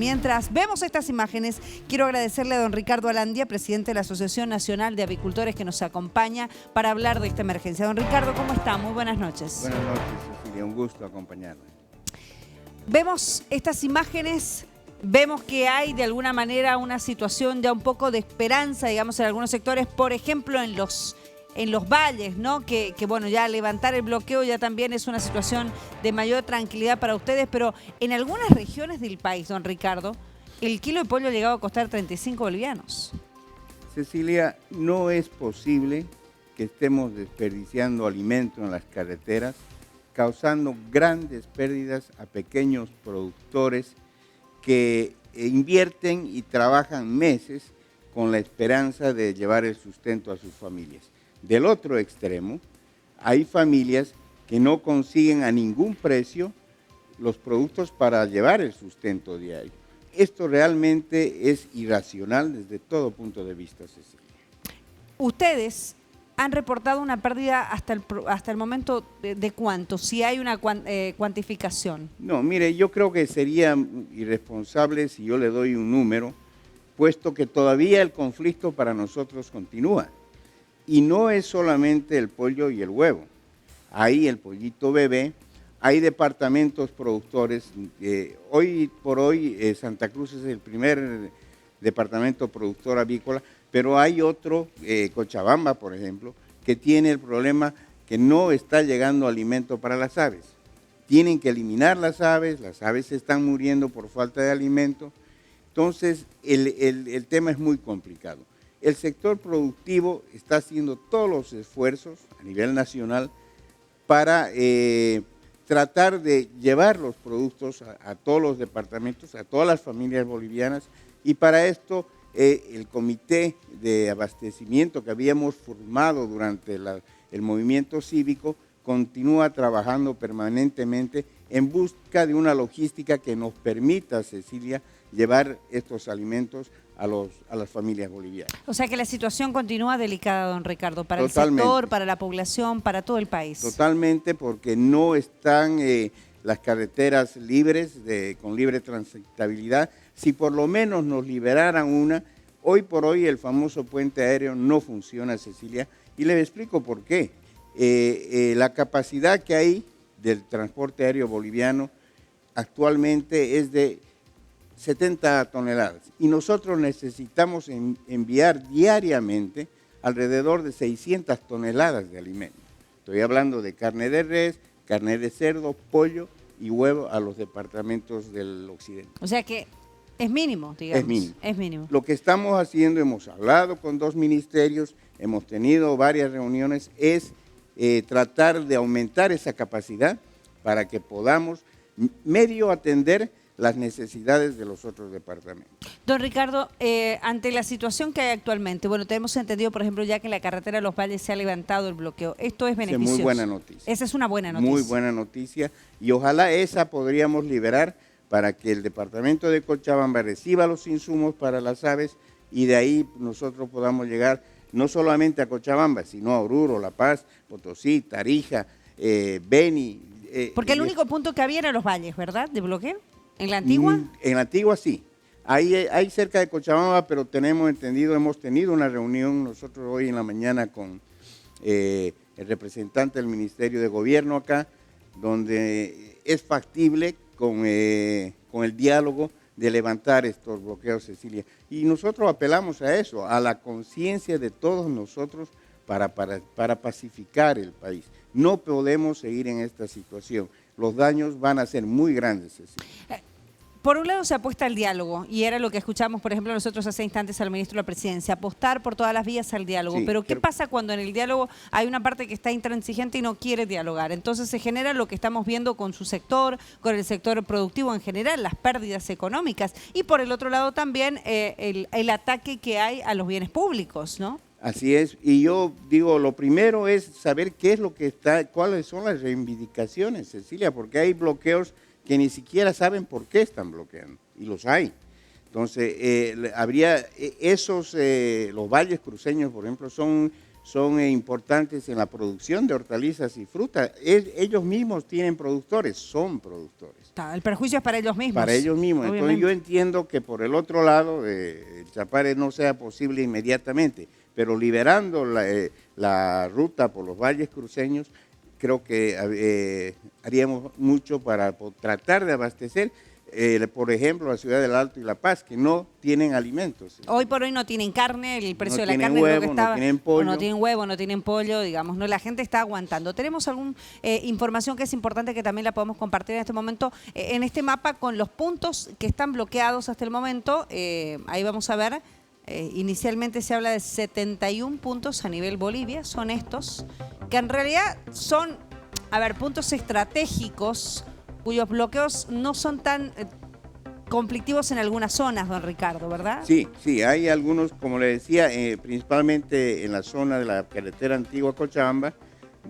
Mientras vemos estas imágenes, quiero agradecerle a don Ricardo Alandia, presidente de la Asociación Nacional de Avicultores, que nos acompaña para hablar de esta emergencia. Don Ricardo, ¿cómo está? Muy buenas noches. Buenas noches, Cecilia. Un gusto acompañarla. Vemos estas imágenes, vemos que hay de alguna manera una situación ya un poco de esperanza, digamos, en algunos sectores, por ejemplo, en los valles, ¿no? Que bueno, ya levantar el bloqueo ya también es una situación de mayor tranquilidad para ustedes, pero en algunas regiones del país, don Ricardo, el kilo de pollo ha llegado a costar 35 bolivianos. Cecilia, no es posible que estemos desperdiciando alimento en las carreteras, causando grandes pérdidas a pequeños productores que invierten y trabajan meses con la esperanza de llevar el sustento a sus familias. Del otro extremo, hay familias que no consiguen a ningún precio los productos para llevar el sustento diario. Esto realmente es irracional desde todo punto de vista, Cecilia. Ustedes han reportado una pérdida hasta el momento de cuánto, si hay una cuantificación. No, mire, yo creo que sería irresponsable si yo le doy un número, puesto que todavía el conflicto para nosotros continúa. Y no es solamente el pollo y el huevo, hay el pollito bebé, hay departamentos productores. Hoy por hoy Santa Cruz es el primer departamento productor avícola, pero hay otro, Cochabamba por ejemplo, que tiene el problema que no está llegando alimento para las aves. Tienen que eliminar las aves se están muriendo por falta de alimento. Entonces el tema es muy complicado. El sector productivo está haciendo todos los esfuerzos a nivel nacional para tratar de llevar los productos a todos los departamentos, a todas las familias bolivianas, y para esto el comité de abastecimiento que habíamos formado durante el movimiento cívico continúa trabajando permanentemente en busca de una logística que nos permita, Cecilia, llevar estos alimentos a las familias bolivianas. O sea que la situación continúa delicada, don Ricardo, para Totalmente. el sector, para la población, para todo el país. Totalmente, porque no están las carreteras libres, con libre transitabilidad. Si por lo menos nos liberaran una, hoy por hoy el famoso puente aéreo no funciona, Cecilia, y les explico por qué. La capacidad que hay del transporte aéreo boliviano actualmente es de 70 toneladas y nosotros necesitamos enviar diariamente alrededor de 600 toneladas de alimento. Estoy hablando de carne de res, carne de cerdo, pollo y huevo a los departamentos del occidente. O sea que es mínimo, digamos. Es mínimo. Es mínimo. Lo que estamos haciendo, hemos hablado con 2 ministerios, hemos tenido varias reuniones, es tratar de aumentar esa capacidad para que podamos medio atender las necesidades de los otros departamentos. Don Ricardo, ante la situación que hay actualmente, bueno, tenemos entendido, por ejemplo, ya que en la carretera de los Valles se ha levantado el bloqueo. Esto es beneficioso. Muy buena noticia. Esa es una buena noticia. Muy buena noticia y ojalá esa podríamos liberar para que el departamento de Cochabamba reciba los insumos para las aves y de ahí nosotros podamos llegar no solamente a Cochabamba, sino a Oruro, La Paz, Potosí, Tarija, Beni. Porque el único punto que había era los Valles, ¿verdad? ¿De bloqueo? ¿En la Antigua? En la Antigua sí. Hay cerca de Cochabamba, pero hemos tenido una reunión nosotros hoy en la mañana con el representante del Ministerio de Gobierno acá, donde es factible con el diálogo de levantar estos bloqueos, Cecilia. Y nosotros apelamos a eso, a la conciencia de todos nosotros para pacificar el país. No podemos seguir en esta situación. Los daños van a ser muy grandes, Cecilia. Por un lado se apuesta al diálogo, y era lo que escuchamos, por ejemplo, nosotros hace instantes al ministro de la Presidencia, apostar por todas las vías al diálogo. Sí, pero ¿qué pasa cuando en el diálogo hay una parte que está intransigente y no quiere dialogar? Entonces se genera lo que estamos viendo con su sector, con el sector productivo en general, las pérdidas económicas, y por el otro lado también el ataque que hay a los bienes públicos, ¿no? Así es, y yo digo, lo primero es saber qué es lo que está, cuáles son las reivindicaciones, Cecilia, porque hay bloqueos que ni siquiera saben por qué están bloqueando, y los hay. Entonces, habría los valles cruceños, por ejemplo, son son importantes en la producción de hortalizas y frutas. Ellos mismos tienen productores, son productores. El perjuicio es para ellos mismos. Para ellos mismos. Obviamente. Entonces yo entiendo que por el otro lado el Chapare no sea posible inmediatamente, pero liberando la ruta por los valles cruceños, creo que haríamos mucho para tratar de abastecer, por ejemplo, la ciudad del Alto y La Paz, que no tienen alimentos. Hoy por hoy no tienen carne, el precio No de la tienen carne huevo, creo que estaba, no tienen pollo. no tienen huevo, no tienen pollo, digamos, no, la gente está aguantando. Tenemos alguna información que es importante que también la podemos compartir en este momento, en este mapa con los puntos que están bloqueados hasta el momento. Ahí vamos a ver, inicialmente se habla de 71 puntos a nivel Bolivia, son estos, que en realidad son, a ver, puntos estratégicos cuyos bloqueos no son tan conflictivos en algunas zonas, don Ricardo, ¿verdad? Sí, sí, hay algunos, como le decía, principalmente en la zona de la carretera antigua Cochabamba,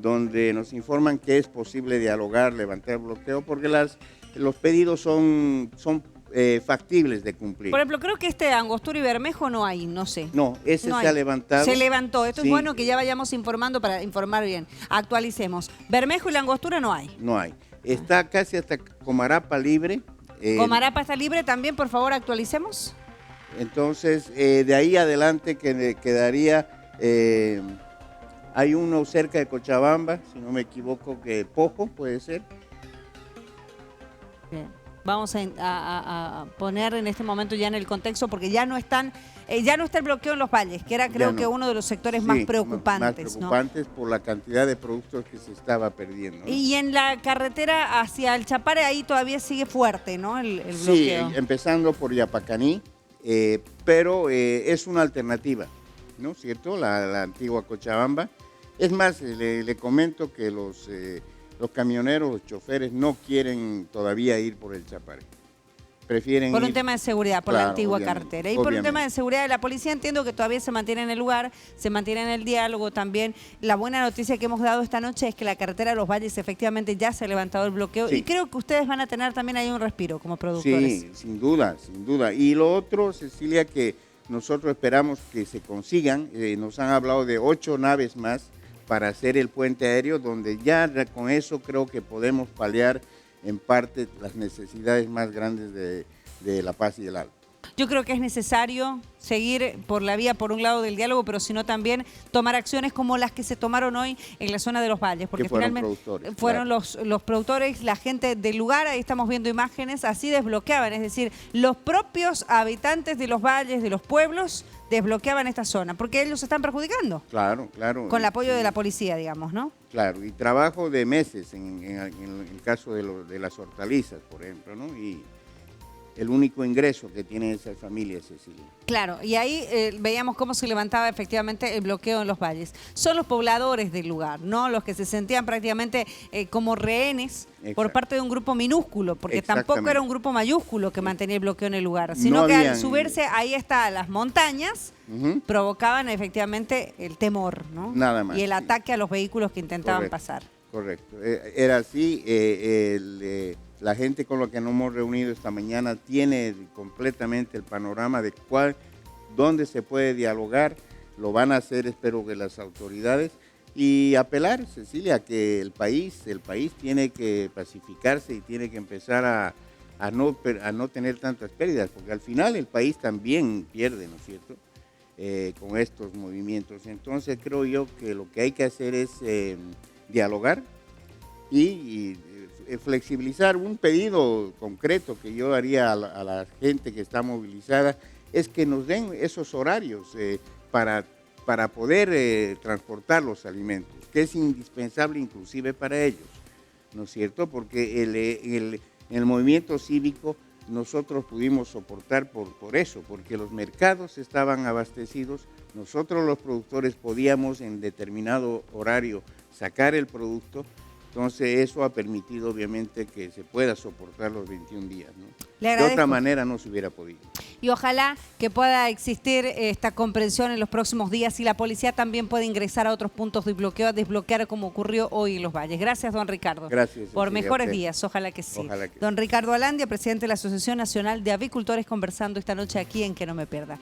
donde nos informan que es posible dialogar, levantar bloqueo, porque los pedidos son factibles de cumplir. Por ejemplo, creo que Angostura y Bermejo no hay, no sé. No, ese no se ha hay. levantado. Se levantó, esto Sí. es bueno que ya vayamos informando para informar bien. Actualicemos. Bermejo y la Angostura no hay. No hay. Está casi hasta Comarapa libre. Comarapa está libre también, por favor, actualicemos. Entonces, de ahí adelante quedaría, hay uno cerca de Cochabamba, si no me equivoco, que Pojo puede ser. Bien. Vamos a poner en este momento ya en el contexto, porque ya no están, ya no está el bloqueo en los valles, que era creo que uno de los sectores más preocupantes. Más preocupantes, ¿no? Por la cantidad de productos que se estaba perdiendo, ¿no? Y en la carretera hacia el Chapare ahí todavía sigue fuerte, ¿no? El bloqueo. Sí, empezando por Yapacaní, pero es una alternativa, ¿no? ¿Cierto? La antigua Cochabamba. Es más, le comento que los camioneros, los choferes no quieren todavía ir por el Chapare. Prefieren por un ir, tema de seguridad, por claro, la antigua obviamente, carretera. Y por un tema de seguridad de la policía entiendo que todavía se mantiene en el lugar, se mantiene en el diálogo también. La buena noticia que hemos dado esta noche es que la carretera de los valles efectivamente ya se ha levantado el bloqueo. Sí. Y creo que ustedes van a tener también ahí un respiro como productores. Sí, sin duda, sin duda. Y lo otro, Cecilia, que nosotros esperamos que se consigan, nos han hablado de 8 naves más para hacer el puente aéreo, donde ya con eso creo que podemos paliar en parte las necesidades más grandes de La Paz y del Alto. Yo creo que es necesario seguir por la vía, por un lado, del diálogo, pero sino también tomar acciones como las que se tomaron hoy en la zona de los valles, porque finalmente fueron los productores, la gente del lugar, ahí estamos viendo imágenes, así desbloqueaban, es decir, los propios habitantes de los valles, de los pueblos, desbloqueaban esta zona, porque ellos se están perjudicando. Claro, claro. Con el apoyo de la policía, digamos, ¿no? Claro, y trabajo de meses en el caso de las hortalizas, por ejemplo, ¿no? Y el único ingreso que tienen esas familias, Cecilia. Claro, y ahí veíamos cómo se levantaba efectivamente el bloqueo en los valles. Son los pobladores del lugar, ¿no? Los que se sentían prácticamente como rehenes por parte de un grupo minúsculo, porque tampoco era un grupo mayúsculo que mantenía el bloqueo en el lugar, sino que al subirse ahí hasta las montañas, provocaban efectivamente el temor, ¿no? Nada más. Y el ataque a los vehículos que intentaban pasar. Correcto. Era así. La gente con la que nos hemos reunido esta mañana tiene completamente el panorama de dónde se puede dialogar. Lo van a hacer, espero que las autoridades. Y apelar, Cecilia, que el país tiene que pacificarse y tiene que empezar a no tener tantas pérdidas, porque al final el país también pierde, ¿no es cierto?, con estos movimientos. Entonces creo yo que lo que hay que hacer es dialogar y flexibilizar. Un pedido concreto que yo haría a la gente que está movilizada es que nos den esos horarios para poder transportar los alimentos, que es indispensable inclusive para ellos, ¿no es cierto? Porque en el movimiento cívico nosotros pudimos soportar por eso, porque los mercados estaban abastecidos, nosotros los productores podíamos en determinado horario sacar el producto. Entonces eso ha permitido obviamente que se pueda soportar los 21 días, ¿no? De otra manera no se hubiera podido. Y ojalá que pueda existir esta comprensión en los próximos días y la policía también puede ingresar a otros puntos de bloqueo, a desbloquear como ocurrió hoy en los valles. Gracias, don Ricardo. Gracias. Por mejores días, ojalá que sí. Don Ricardo Alandia, presidente de la Asociación Nacional de Avicultores, conversando esta noche aquí en Que No Me Pierda.